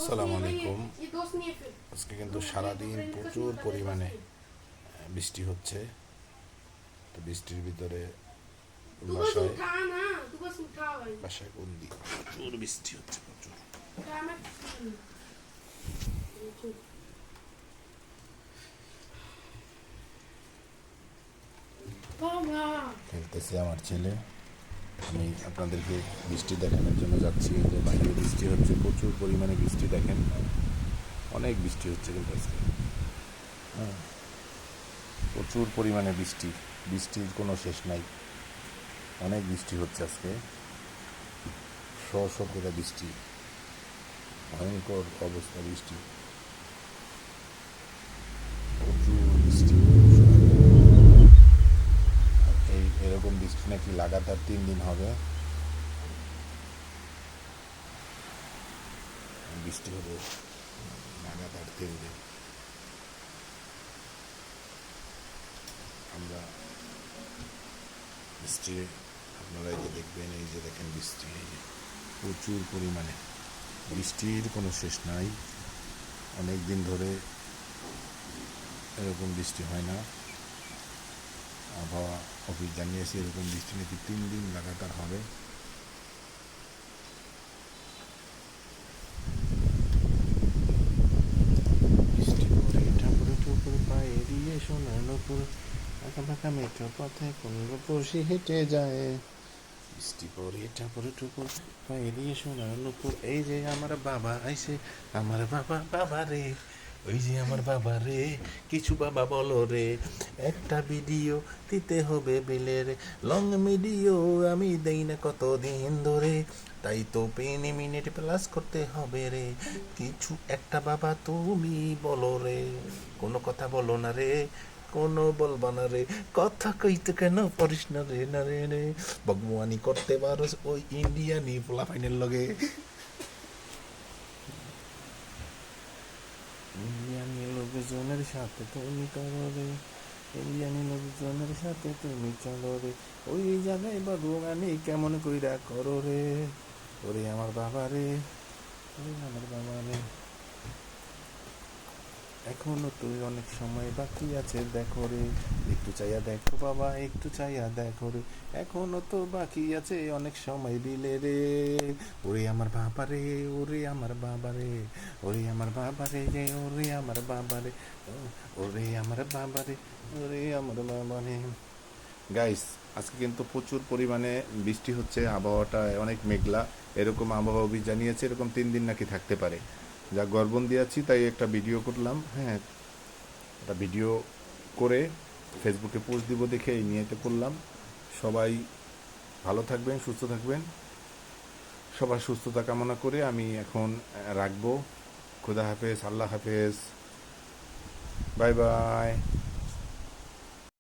আসসালামু আলাইকুম। আজকে কিন্তু সারাদিন প্রচুর পরিমাণে বৃষ্টি হচ্ছে। তো বৃষ্টির ভিতরে বাসায় বাসায় বন্দি, প্রচুর বৃষ্টি হচ্ছে, প্রচুর। খেলতেছে আমার ছেলে। আমি আপনাদেরকে বৃষ্টি দেখানোর জন্য যাচ্ছি। যে বাইরে বৃষ্টি হচ্ছে, প্রচুর পরিমাণে বৃষ্টি, দেখেন অনেক বৃষ্টি হচ্ছে কিন্তু আজকে। হ্যাঁ, প্রচুর পরিমাণে বৃষ্টি, বৃষ্টির কোনো শেষ নাই। অনেক বৃষ্টি হচ্ছে আজকে, সশব্দে বৃষ্টি, ভয়ঙ্কর অবস্থা বৃষ্টি, প্রচুর বৃষ্টি। এরকম বৃষ্টি নাকি লাগাতার 3 দিন হবে, বৃষ্টি হবে লাগাতার 3 দিন। আমরা বৃষ্টি, আপনারা এই যে দেখবেন, এই যে দেখেন বৃষ্টি, এই যে প্রচুর পরিমাণে বৃষ্টির কোনো শেষ নাই। অনেক দিন ধরে এরকম বৃষ্টি হয় না। আবহাওয়া অফিস জানিয়েছে এরকম বৃষ্টি নাকি 3 দিন লাগাতার হবে। বৃষ্টি পরে ঠাকুর ঠুকুর পায়ে দিয়ে সোনার নুপুর, আঁকা বাঁকা মেঠো পথে কোন রূপসী হেঁটে যায়। বৃষ্টি পরে ঠাকুর ঠুকুর পায়ে দিয়ে সোনার নুপুর, এই যে আমার বাবা আইছে, আমার বাবা, বাবা রে, ওই যে আমার বাবা রে, কিছু বাবা বলো রে, একটা ভিডিও দিতে হবে বিলের, লং ভিডিও আমি দেই না কতদিন ধরে, তাই তো পেনে মিনিট প্লাস করতে হবে রে, কিছু একটা বাবা তুমি বলো রে, কোনো কথা বলো না রে, কোনো বলবা না রে, কথা কইতে কেন পারিস না রে, না রে রে, ভগবানি করতে পারো ওই ইন্ডিয়ানি পোলা ফাইনের লগে। ইন্ডিয়ানি লোকজনের সাথে তুমি করো রে, ইন্ডিয়ানি লোকজনের সাথে তুমি চলো রে, ওই জায়গায় বাবুগানি কেমন কইরা করো রে, ওরে আমার বাবা রে, ওরে আমার বাবা রে, এখনো তো অনেক সময় বাকি আছে দেখো রে, একটু চাইয়া দেখো বাবা, একটু চাইয়া দেখো রে, এখনো তো বাকি আছে অনেক সময় দিলে রে, ওরে আমার বাবা রে, ওরে আমার বাবা রে, ওরে আমার বাবা রে, ওরে আমার বাবা রে, ওরে আমার বাবা রে, ওরে আমার বাবা রে। গাইস, আজকে কিন্তু প্রচুর পরিমাণে বৃষ্টি হচ্ছে, আবহাওয়াটা অনেক মেঘলা। এরকম আবহাওয়া অফিস জানিয়েছে এরকম 3 দিন নাকি থাকতে পারে। যা গর্বন্দি আছি তাই একটা ভিডিও করলাম। হ্যাঁ, একটা ভিডিও করে ফেসবুকে পোস্ট দিব দেখে এই নিয়ে এটা করলাম। সবাই ভালো থাকবেন, সুস্থ থাকবেন। সবার সুস্থতা কামনা করে আমি এখন রাখবো। খুদা হাফেজ, আল্লাহ হাফেজ, বাই বাই।